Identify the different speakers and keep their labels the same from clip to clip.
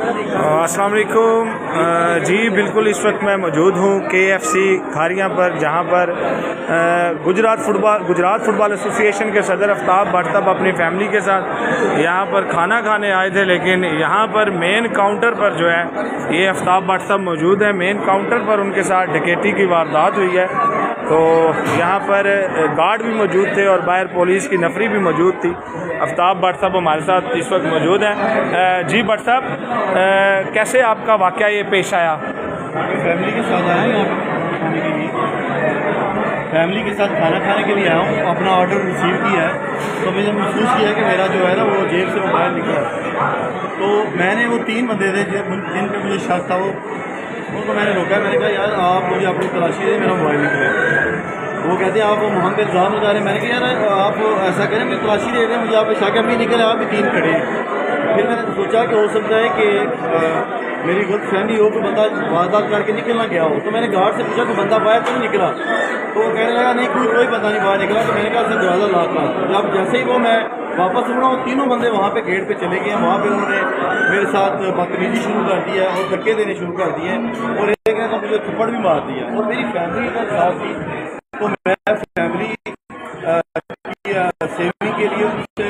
Speaker 1: अस्सलाम वालेकुम। जी बिल्कुल, इस वक्त मैं मौजूद हूँ KFC खारियाँ पर, जहाँ पर गुजरात फुटबॉल एसोसिएशन के सदर आफ्ताब भट्ट साहब अपनी फैमिली के साथ यहाँ पर खाना खाने आए थे। लेकिन यहाँ पर मेन काउंटर पर जो है ये आफ्ताब भट्ट साहब मौजूद है। मेन काउंटर पर उनके साथ डकैती की वारदात हुई है। तो यहाँ पर गार्ड भी मौजूद थे और बाहर पुलिस की नफरी भी मौजूद थी। आफ्ताब भट्ट साहब हमारे साथ इस वक्त मौजूद हैं। जी भट्ट साहब, कैसे आपका वाक़या ये पेश आया?
Speaker 2: फैमिली के साथ आया यहाँ खाने के लिए, फैमिली के साथ खाना खाने के लिए आया हूँ। अपना ऑर्डर रिसीव किया है तो मैंने महसूस किया कि मेरा जो है ना वो जेब से मोबाइल निकला। तो मैंने वो 3 बंदे थे जिन पे मुझे शक था, उनको मैंने रोका। मैंने कहा यार आप मुझे अपनी तलाशी दे, मेरा मोबाइल निकला। वो कहते हैं आप हम पे इल्ज़ाम लगा रहे हैं। मैंने कहा यार आप ऐसा करें, मुझे तलाशी दे रहे हैं, मुझे आप शक है, निकले आप भी 3 खड़े हैं। फिर मैंने सोचा कि हो सकता है कि मेरी गलत फहमी हो कि बंदा वारदात करके निकलना गया हो। तो मैंने गार्ड से पूछा कि बंदा बाहर क्यों निकला, तो वो कहने लगा नहीं कोई बंदा नहीं बाहर निकला। तो मैंने कहा सर दरवाज़ा लॉक था। जब जैसे ही वो मैं वापस मुड़ा, वो 3 बंदे वहाँ पे गेट पे चले गए। वहाँ पे उन्होंने मेरे साथ बदतमीजी शुरू कर दिया और धक्के देने शुरू कर दिए और एक ने तो मुझे थप्पड़ भी मार दिया। और मेरी फैमिली का साथ थी, तो मैं फैमिली सेविंग के लिए उनसे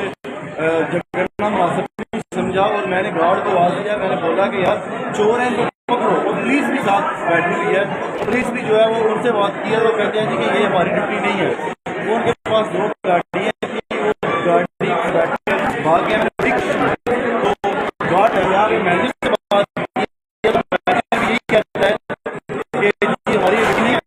Speaker 2: झगड़ना मुनासिब नहीं समझा और मैंने गार्ड को आवाज़ दिया। मैंने बोला कि यार चोर हैं तो पकड़ो। और पुलिस भी साथ बैठी हुई है। पुलिस भी जो है वो उनसे बात की है। वो कहते हैं कि ये हमारी ड्यूटी नहीं है। वो उनके पास 2 गाड़ियाँ थी, वो गाड़ी बैठ भाग गया। तो गार्ड है मैनेजर से बात की, यही कहता है कि हमारी ड्यूटी नहीं है।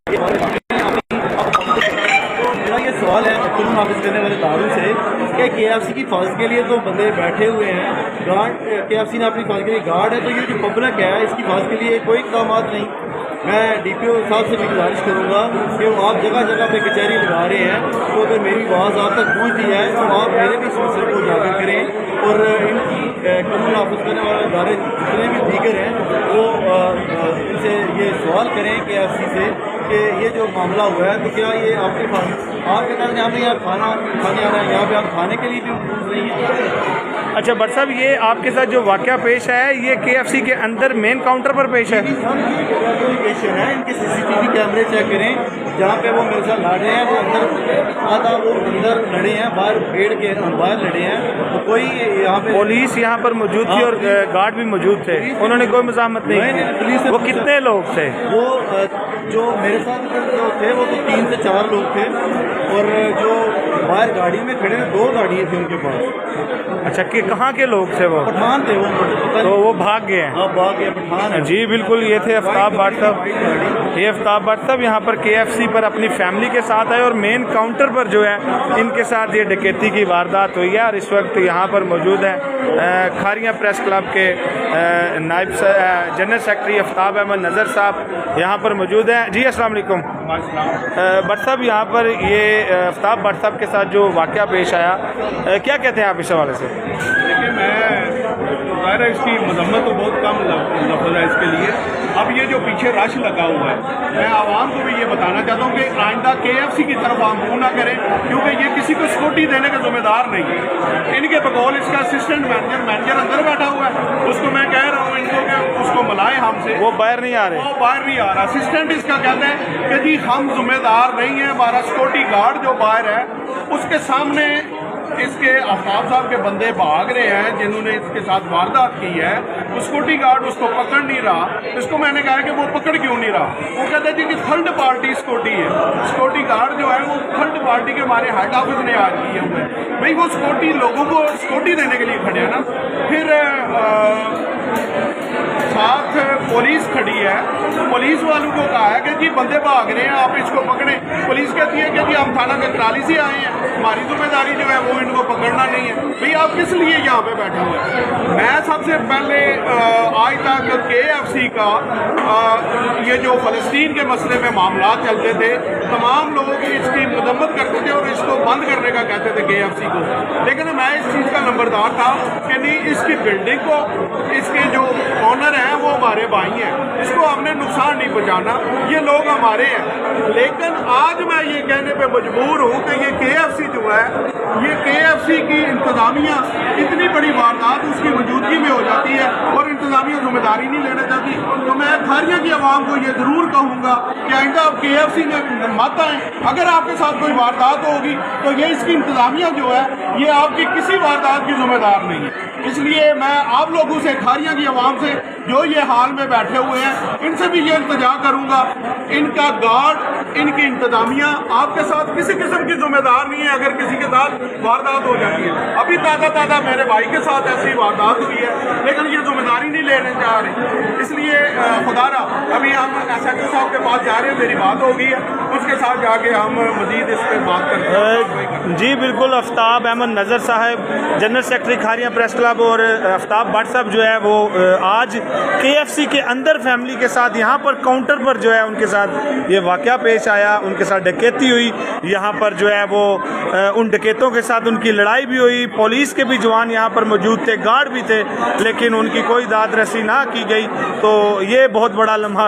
Speaker 2: मेरा ये सवाल है कुल ऑफिस करने वाले दारू से कि KFC की फर्ज के लिए तो बंदे बैठे हुए हैं, गार्ड KFC ने अपनी फर्ज के लिए गार्ड है, तो ये जो पब्लिक है इसकी फर्ज के लिए कोई इक़दाम नहीं। मैं DPO साहब से भी गुजारिश करूँगा कि वो आप जगह जगह पे कचहरी लगा रहे हैं, तो अगर मेरी आवाज़ आप तक पहुँचती है तो आप मेरे भी इस मसले को उजागर करें और इनकी कानून नाफिज करने वाले इदारे जितने भी दीगर हैं वो इनसे ये सवाल करें KFC से कि ये जो मामला हुआ है तो क्या ये आपके कारण यहाँ पे यहाँ खाना खाने आ रहा है, यहाँ पे आप खाने के लिए भी पूछ रही हैं?
Speaker 1: अच्छा भट्ट साहब, ये आपके साथ जो वाक़या पेश है ये KFC के अंदर मेन काउंटर पर पेश है?
Speaker 2: लोकेशन है, इनके CCTV कैमरे चेक करें। जहाँ पे वो मेरे साथ लड़े हैं वो अंदर वो अंदर लड़े हैं, बाहर पेड़ के बाहर लड़े हैं। तो कोई यहाँ पे
Speaker 1: पुलिस यहाँ पर मौजूद थी और गार्ड भी मौजूद थे, उन्होंने कोई मज़ाहमत नहीं की। वो कितने लोग थे?
Speaker 2: वो जो मेरे साथ जो थे वो तो 3 से 4 लोग थे और जो बाहर गाड़ी में खड़े 2 गाड़ियाँ थी उनके पास।
Speaker 1: अच्छा, कि कहाँ के लोग थे? वो
Speaker 2: पठान थे। वो
Speaker 1: तो वो भाग गए हैं?
Speaker 2: हाँ भाग गए, पठान है।
Speaker 1: जी बिल्कुल, ये थे आफ्ताब भट्ट साहब। ये आफ्ताब भट्ट साहब यहाँ पर KFC पर अपनी फैमिली के साथ आए और मेन काउंटर पर जो है इनके साथ ये डकैती की वारदात हुई है। और इस वक्त यहाँ पर मौजूद है खारियाँ प्रेस क्लब के नायब जनरल सेक्रेटरी आफ्ताब अहमद नज़र साहब यहाँ पर मौजूद हैं। जी अस्सलाम वालेकुम भट्ट साहब, यहाँ पर ये आफ्ताब भट्ट साहब के साथ जो वाक़या पेश आया, क्या कहते हैं आप इस हवाले से?
Speaker 3: देखिए, मैं इसकी मजम्मत तो बहुत कम लफ्ज़ है इसके लिए। अब ये जो पीछे रश लगा हुआ है, मैं आवाम को भी ये बताना चाहता हूँ कि आइंदा KFC की तरफ आप मुँह ना करें, क्योंकि ये किसी को सिक्योरिटी देने का जिम्मेदार नहीं है। इनके बकौल इसका असिस्टेंट मैनेजर अंदर बैठा हुआ है, उसको मैं कह रहा हूँ इनको कि उसको मिलाएं हमसे।
Speaker 1: वो बाहर नहीं आ रहे?
Speaker 3: वो बाहर नहीं आ रहा। असिस्टेंट इसका कहते हैं कि जी हम जिम्मेदार नहीं है, हमारा सिक्योरिटी गार्ड जो बाहर है उसके सामने इसके आफ्ताब साहब के बंदे भाग रहे हैं जिन्होंने इसके साथ वारदात की है। वो सिक्योरिटी गार्ड उसको पकड़ नहीं रहा। इसको मैंने कहा कि वो पकड़ क्यों नहीं रहा? वो कहते हैं जी कि थर्ड पार्टी सिक्योरिटी है। सिक्योरिटी गार्ड जो है वो थर्ड पार्टी के हमारे हेड ऑफिस ने आज किए हुए हैं। भाई वो सिक्योरिटी लोगों को सिक्योरिटी देने के लिए खड़े हैं ना। फिर साथ पुलिस खड़ी है, तो पुलिस वालों को कहा है कि जी बंदे भाग रहे हैं, आप इसको पकड़ें। पुलिस कहती है कि जी हम थाना कचराली से आए हैं, हमारी जिम्मेदारी जो है वो इनको पकड़ना नहीं है। भाई आप किस लिए यहाँ पे बैठे हुए हैं? मैं सबसे पहले आज तक KFC का ये जो फ़लस्तीन के मसले में मामला चलते थे, तमाम लोग इसकी मजम्मत करते थे और इसको बंद करने का कहते थे KFC को। लेकिन मैं इस चीज़ का नंबरदार था कि नहीं, इसकी बिल्डिंग को, इसके जो ऑनर हैं वो हमारे भाई हैं, इसको हमने नुकसान नहीं पहुँचाना, ये लोग हमारे हैं। लेकिन आज मैं ये कहने पे मजबूर हूँ कि ये KFC जो है, ये KFC की इंतज़ामिया इतनी बड़ी वारदात उसकी मौजूदगी में हो जाती है और इंतज़ामिया जिम्मेदारी नहीं लेना चाहती। तो मैं खारियाँ की आवाम को ये ज़रूर कहूँगा कि आइंदा आप KFC में मत आएँ। अगर आपके साथ कोई वारदात होगी तो ये इसकी इंतज़ामिया जो है ये आपकी किसी वारदात की जिम्मेदार नहीं है। इसलिए मैं आप लोगों से, खारियाँ की आवाम से जो ये हाल में बैठे हुए हैं, इनसे भी ये इल्तिजा करूँगा, इनका गार्ड, इनकी इंतज़ामिया आपके साथ किसी किस्म की जिम्मेदार नहीं है अगर किसी के साथ वारदात हो जाती है। अभी ताज़ा मेरे भाई के साथ ऐसी वारदात हुई है, लेकिन ये जिम्मेदारी नहीं लेने जा रहे। इसलिए खुदारा अभी हम SHO साहब के पास जा रहे हैं, मेरी बात हो गई है, उसके साथ जाके हम मजीद इस पर बात करते हैं।
Speaker 1: जी बिल्कुल, आफ्ताब अहमद नज़र साहब, general secretary Kharian press club, और आफ्ताब भट्ट साहब जो है वो आज KFC के अंदर फैमिली के साथ यहाँ पर काउंटर पर जो है उनके साथ ये वाक़या पेश आया, उनके साथ डकैती हुई। यहाँ पर जो है वो उन डकैतों के साथ उनकी लड़ाई भी हुई, पुलिस के भी जवान यहाँ पर मौजूद थे, गार्ड भी थे, लेकिन उनकी कोई दाद रसी ना की गई। तो ये बहुत बड़ा लम्हा